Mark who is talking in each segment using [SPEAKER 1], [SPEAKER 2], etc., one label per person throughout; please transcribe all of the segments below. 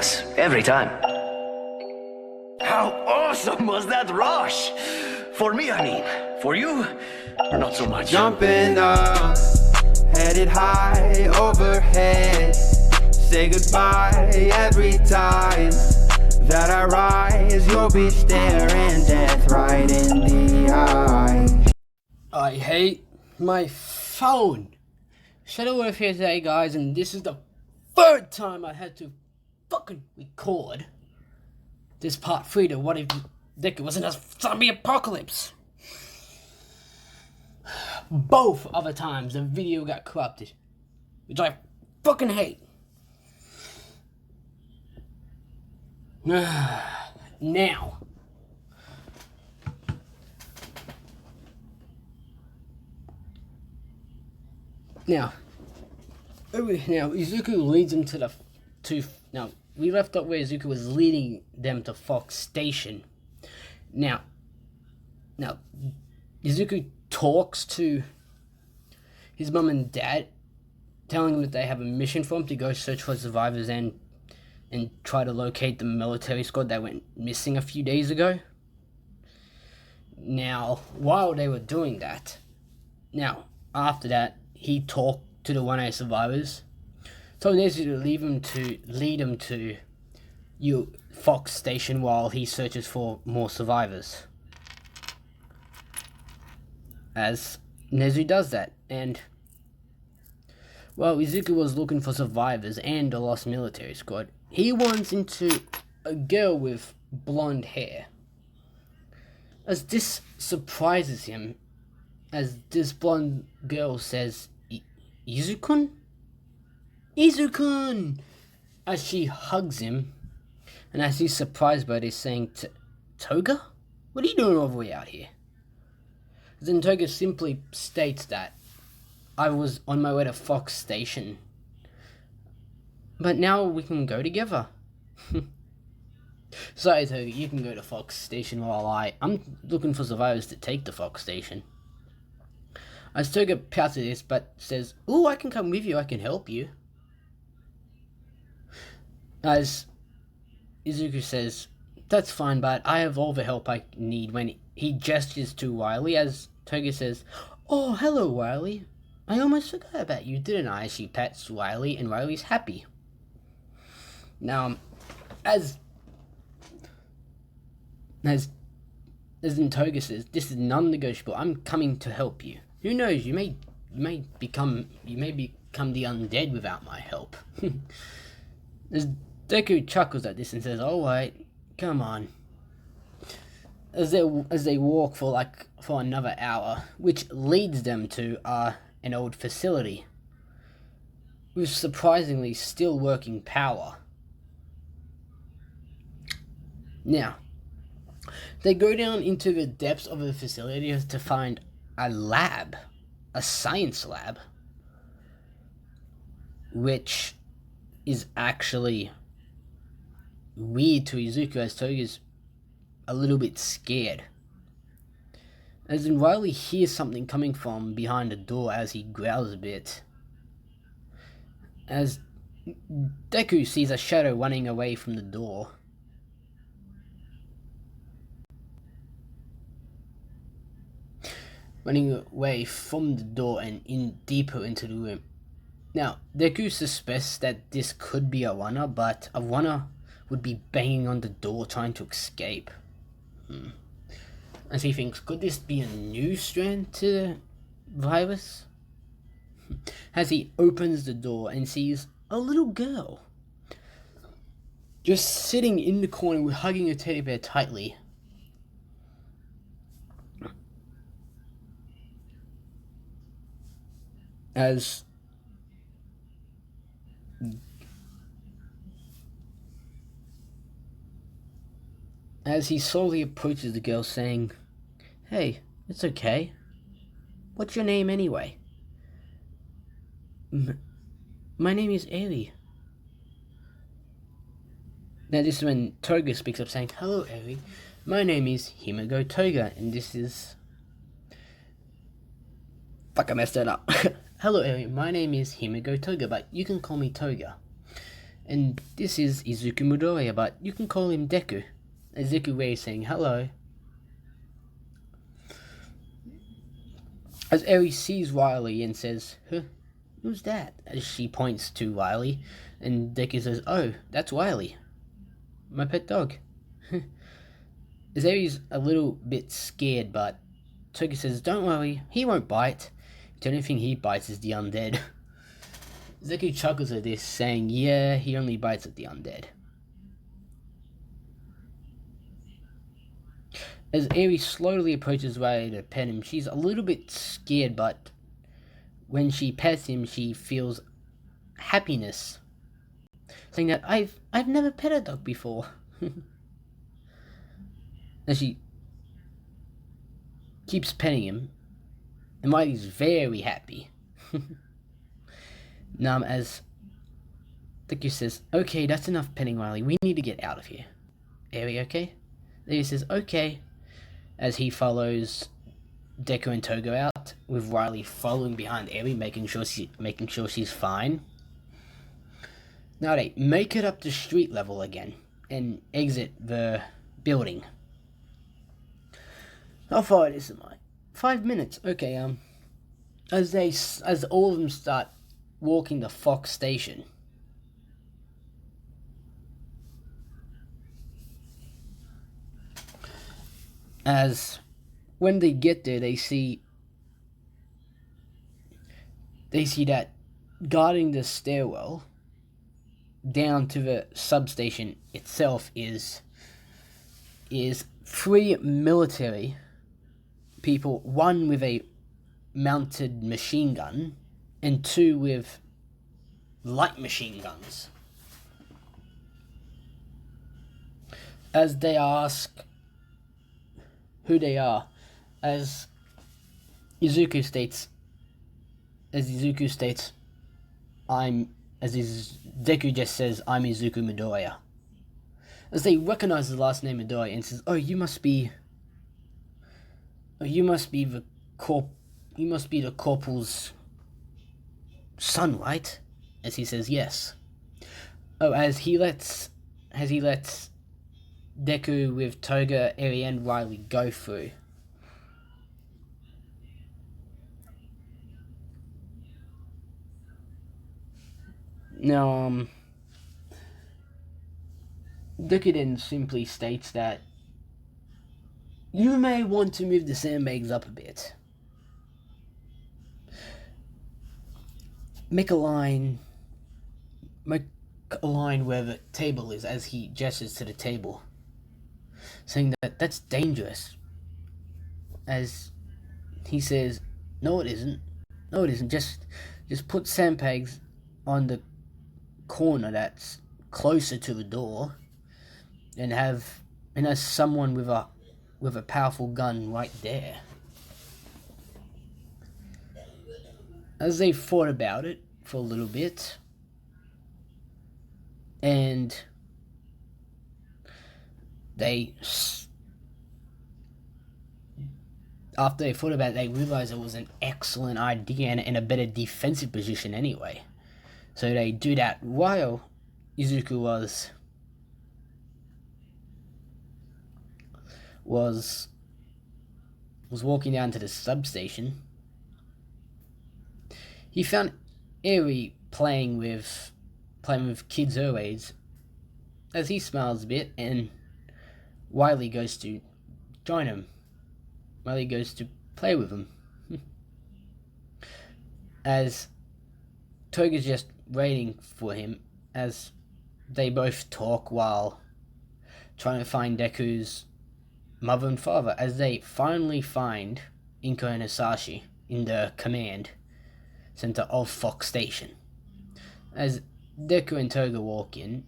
[SPEAKER 1] happiness, every time. How awesome was that rush? For me, I mean. For you, not so much.
[SPEAKER 2] Jumping up, headed high overhead. Say goodbye every time that I rise. You'll be staring death right in the eye.
[SPEAKER 3] I hate my phone. Shadowworth here today, guys, and this is the third time I had to fucking record this part 3 to What If Deku wasn't a zombie apocalypse. Both other times the video got corrupted, which I fucking hate. Now, Izuku leads them now we left up where Izuku was leading them to Fox Station. Now Izuku talks to his mum and dad, telling them that they have a mission for him to go search for survivors and try to locate the military squad that went missing a few days ago. Now, while they were doing that, after that, he talked to the 1A survivors, told Nezu to lead him to Fox Station while he searches for more survivors. As Nezu does that, and while Izuku was looking for survivors and a lost military squad, he runs into a girl with blonde hair. As this surprises him, as this blonde girl says, Izukun? Izukun! As she hugs him, and as he's surprised by this, saying, Toga? What are you doing all the way out here? Then Toga simply states that I was on my way to Fox Station, but now we can go together. Sorry Toga, you can go to Fox Station while I'm looking for survivors to take to Fox Station. As Toga pouts at this, but says, "Ooh, I can come with you, I can help you." As Izuku says, "That's fine, but I have all the help I need," when he gestures to Riley, as Toga says, "Oh, hello Riley. I almost forgot about you, didn't I?" She pats Riley, and Riley's happy. Now, as Toga says, "This is non-negotiable. I'm coming to help you. Who knows? You may become the undead without my help." As Deku chuckles at this and says, "All right, come on." As they walk for another hour, which leads them to an old facility with surprisingly still working power. Now, they go down into the depths of the facility to find a lab, a science lab, which is actually weird to Izuku, as Toga's a little bit scared. As in, Riley hears something coming from behind the door as he growls a bit. As Deku sees a shadow running away from the door. Running away from the door and deeper into the room. Now, Deku suspects that this could be a runner, but a runner would be banging on the door trying to escape. As he thinks, could this be a new strand to the virus? As he opens the door and sees a little girl just sitting in the corner with hugging a teddy bear tightly. As he slowly approaches the girl, saying, "Hey, it's okay. What's your name anyway?" My name is Eri." Now this is when Toga speaks up, saying, "Hello Eri, my name is Himego Toga, and this is..." Fuck, I messed that up. "Hello Eri, my name is Himego Toga, but you can call me Toga." And this is Izuku Midoriya, but you can call him Deku. Izuku waves saying hello. As Eri sees Riley and says, huh, who's that? As she points to Riley, and Deku says, oh, that's Riley, my pet dog. As Eri's a little bit scared, but Toga says, don't worry, he won't bite. The only thing he bites is the undead. Deku chuckles at this, saying, yeah, he only bites at the undead. As Eri slowly approaches Riley to pet him, she's a little bit scared, but when she pets him, she feels happiness, saying that I've never pet a dog before. As she keeps petting him, and Riley's very happy. Now, as Deku says, okay, that's enough petting Riley, we need to get out of here. Eri, okay? Deku says, okay, as he follows Deku and Toga out, with Riley following behind Eri, making sure she's fine. Now they make it up to street level again, and exit the building. How far is it, Mike? 5 minutes. Okay, as all of them start walking to Fox Station, as when they get there, they see that guarding the stairwell down to the substation itself is 3 military people, 1 with a mounted machine gun and 2 with light machine guns. As they ask who they are, as Deku states, Deku just says, I'm Izuku Midoriya. As they recognize the last name Midoriya and says, oh, you must be the corporal's son, right? As he says, yes. Oh, as he lets Deku with Toga, Eri, and Riley go through. Now, Deku then simply states that you may want to move the sandbags up a bit. Make a line where the table is, as he gestures to the table, saying that that's dangerous. As he says, no it isn't, just put sandbags on the corner that's closer to the door, and have someone with a powerful gun right there. As they thought about it for a little bit, and after they thought about it, they realized it was an excellent idea and a better defensive position anyway. So they do that while Izuku was walking down to the substation. He found Eri playing with kids her age, as he smiles a bit, and Riley goes to join him. Riley goes to play with him. As Toga's just waiting for him, as they both talk while trying to find Deku's mother and father, as they finally find Inko and Hisashi in the command center of Fox Station. As Deku and Toga walk in,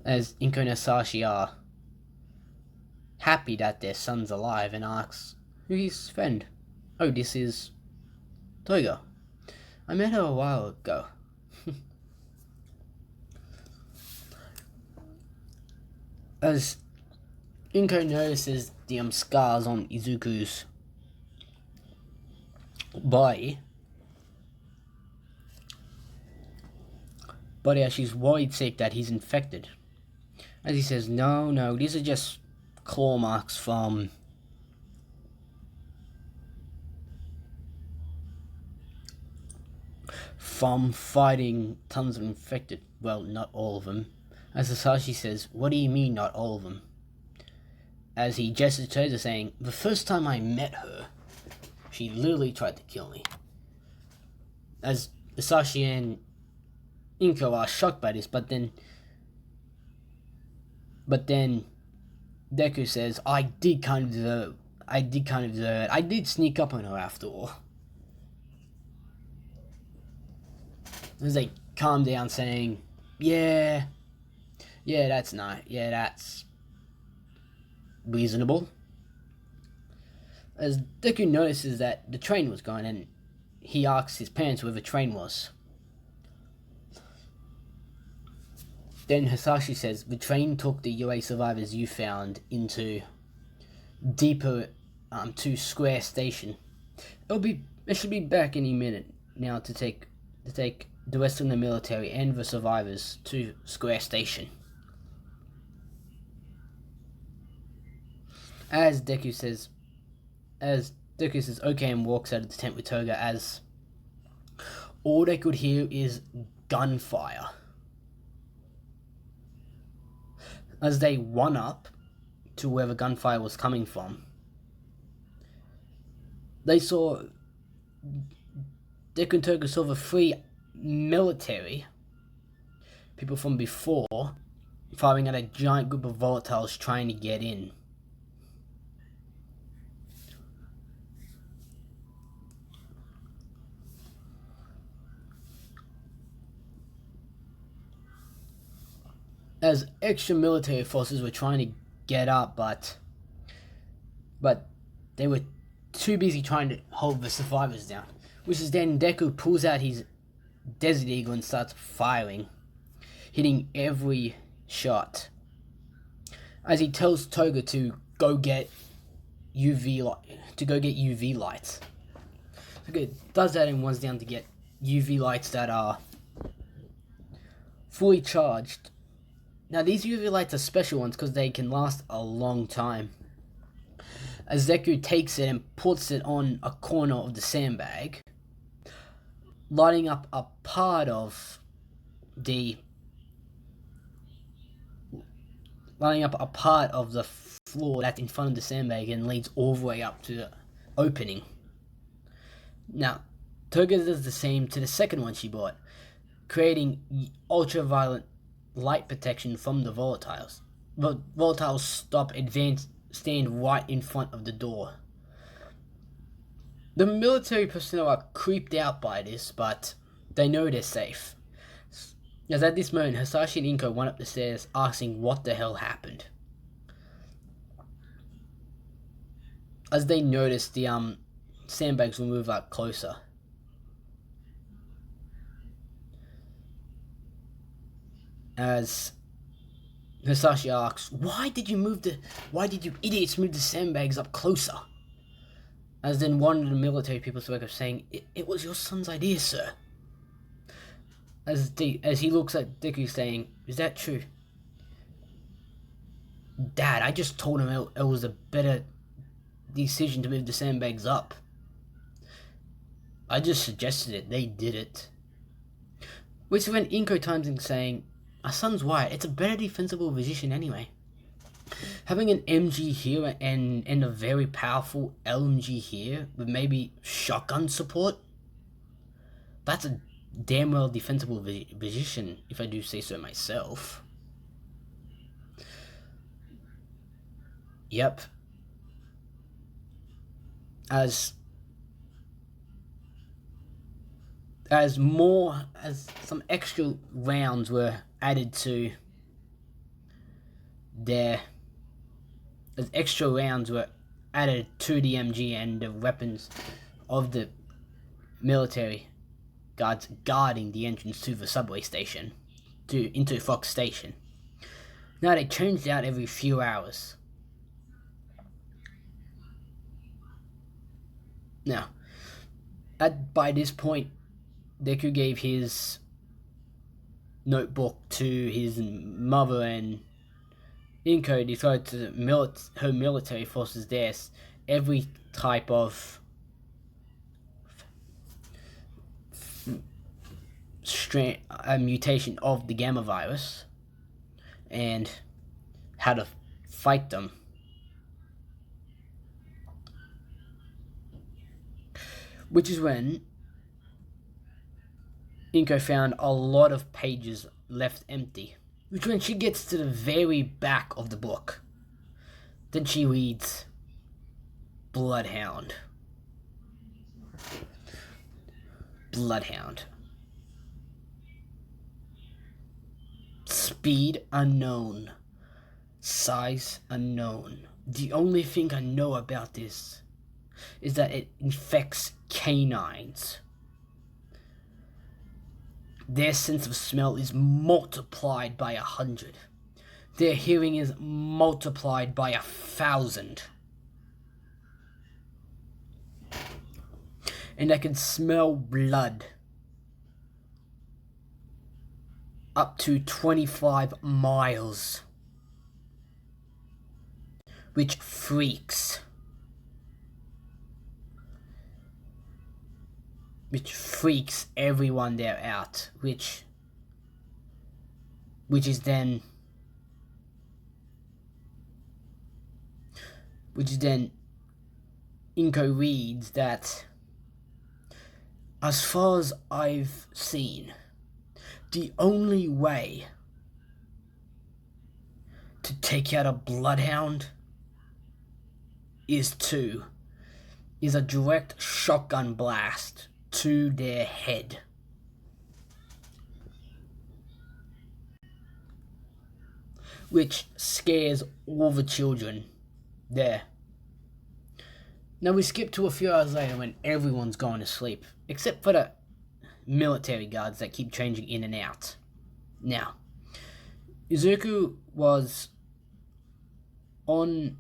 [SPEAKER 3] as Inko and Hisashi are happy that their son's alive and asks who his friend. Oh, this is Toga. I met her a while ago. As Inko notices the scars on Izuku's Buddy, as she's worried sick that he's infected. As he says, no, these are just claw marks from fighting tons of infected. Well, not all of them. As Hisashi says, what do you mean not all of them? As he gestures to her saying, the first time I met her, she literally tried to kill me. As Hisashi and Inko are shocked by this, but then Deku says, I did kind of deserve it. I did sneak up on her after all. As they calm down saying, yeah, that's nice. Yeah, that's reasonable. As Deku notices that the train was gone, and he asks his parents where the train was. Then Hisashi says, the train took the UA survivors you found into deeper to Square Station. It should be back any minute now to take the rest of the military and the survivors to Square Station. As Deku says okay, and walks out of the tent with Toga, as all they could hear is gunfire. As they run up to where the gunfire was coming from, Deku and Toga saw the three military people from before firing at a giant group of volatiles trying to get in. As extra military forces were trying to get up, but they were too busy trying to hold the survivors down. Which is then Deku pulls out his Desert Eagle and starts firing, hitting every shot. As he tells Toga to go get UV lights. Toga does that and runs down to get UV lights that are fully charged. Now these UV lights are special ones because they can last a long time. As Deku takes it and puts it on a corner of the sandbag, lighting up a part of the floor that's in front of the sandbag and leads all the way up to the opening. Now, Toga does the same to the second one she bought, creating ultraviolet light protection from the volatiles. The volatiles stand right in front of the door. The military personnel are creeped out by this, but they know they're safe. As at this moment, Hisashi and Inko went up the stairs asking what the hell happened. As they noticed the sandbags will move up closer. As Hisashi asks, why did you idiots move the sandbags up closer? As then one of the military people spoke up saying, it was your son's idea, sir. As he looks at Deku saying, is that true? Dad, I just told him it was a better decision to move the sandbags up. I just suggested it, they did it. Which when Inko times in saying, our son's right, it's a better defensible position anyway. Having an MG here and a very powerful LMG here with maybe shotgun support, that's a damn well defensible position, if I do say so myself. Yep. As some extra rounds were added to the MG and the weapons of the military guards guarding the entrance to the subway station, into Fox Station. Now they changed out every few hours. Now, By this point, Deku gave his notebook to his mother, and Inko decided to her military forces there every type of mutation of the gamma virus and how to fight them. Which is when Inko found a lot of pages left empty. Which when she gets to the very back of the book, then she reads Bloodhound. Bloodhound. Speed unknown. Size unknown. The only thing I know about this is that it infects canines. Their sense of smell is multiplied by 100. Their hearing is multiplied by 1,000. And I can smell blood up to 25 miles. Which freaks everyone there out, which is then Inko reads that, as far as I've seen, the only way to take out a bloodhound is a direct shotgun blast to their head. Which scares all the children there. Now we skip to a few hours later when everyone's going to sleep, except for the military guards that keep changing in and out. Now, Izuku was in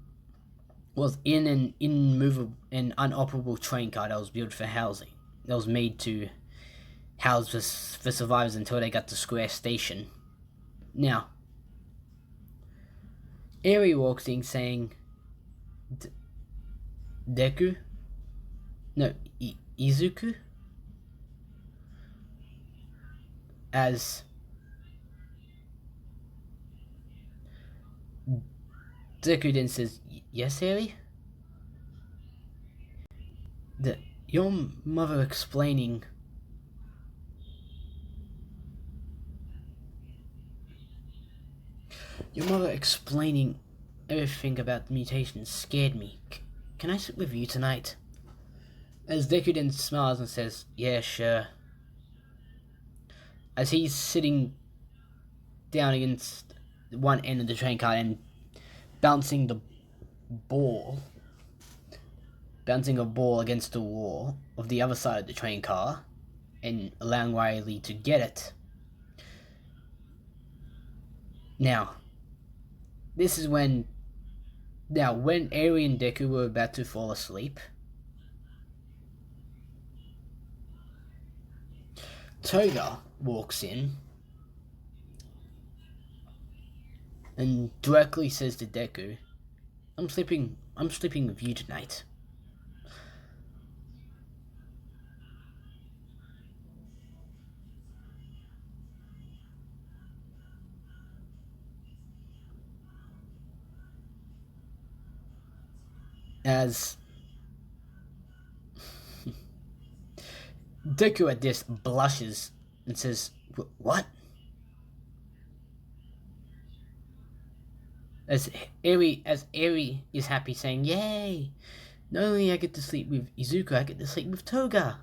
[SPEAKER 3] an unoperable train car that was built for housing. That was made to house the survivors until they got to Square Station. Now, Eri walks in saying, Deku? No, Izuku? As Deku then says, yes, Eri? Your mother explaining everything about the mutations scared me. Can I sit with you tonight? As Deku then smiles and says, yeah, sure. As he's sitting down against one end of the train car and bouncing a ball against the wall of the other side of the train car and allowing Riley to get it. Now, this is when Eri and Deku were about to fall asleep, Toga walks in and directly says to Deku, I'm sleeping with you tonight. As Deku at this blushes and says, what? As Eri is happy, saying, yay! Not only I get to sleep with Izuku, I get to sleep with Toga.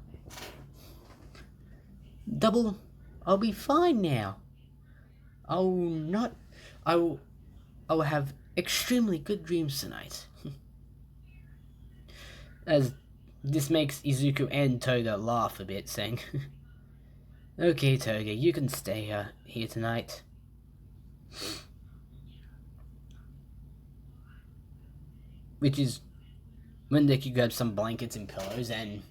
[SPEAKER 3] I'll be fine now. I will have extremely good dreams tonight. As this makes Izuku and Toga laugh a bit, saying, okay, Toga, you can stay here tonight. Which is when Deku grabs some blankets and pillows, and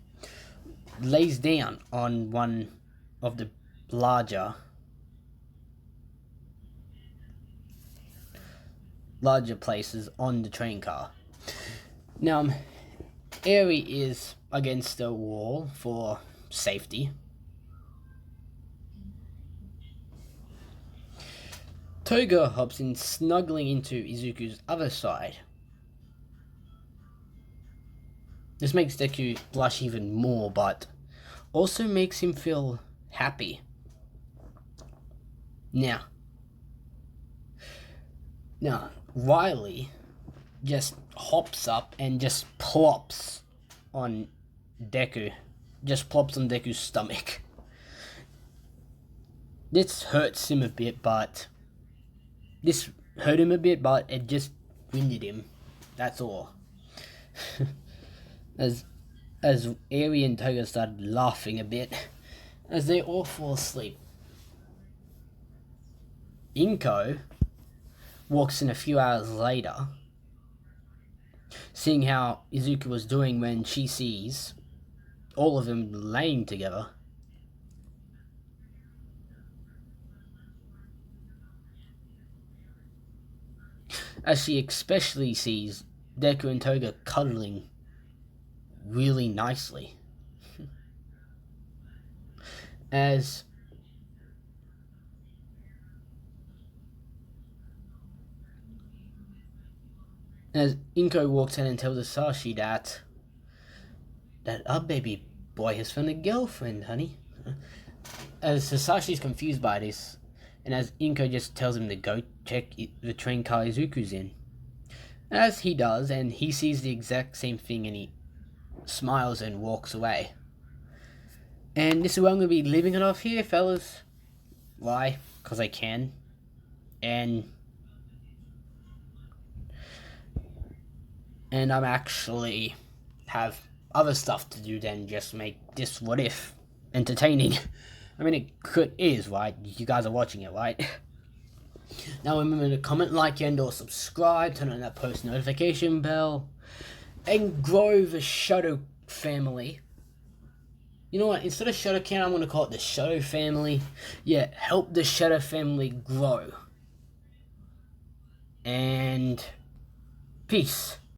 [SPEAKER 3] lays down on one of the larger places on the train car. Now, Eri is against the wall for safety. Toga hops in, snuggling into Izuku's other side. This makes Deku blush even more, but also makes him feel happy. Now, Riley just hops up and just plops on Deku. Just plops on Deku's stomach. This hurts him a bit, but it just winded him. That's all. As Eri and Toga started laughing a bit as they all fall asleep. Inko walks in a few hours later, seeing how Izuku was doing when she sees all of them laying together. As she especially sees Deku and Toga cuddling really nicely. As Inko walks in and tells Asashi that our baby boy has found a girlfriend, honey. As Sasashi's confused by this, and as Inko just tells him to go check the train car Izuku's in. As he does, and he sees the exact same thing, and he smiles and walks away. And this is where I'm going to be leaving it off here, fellas. Why? Because I can. And I'm actually have other stuff to do than just make this what if entertaining. I mean, is, right? You guys are watching it, right? Now remember to comment, like, and or subscribe, turn on that post notification bell, and grow the Shadow family. You know what, instead of Shadow Count, I'm going to call it the Shadow family. Yeah, help the Shadow family grow. And peace.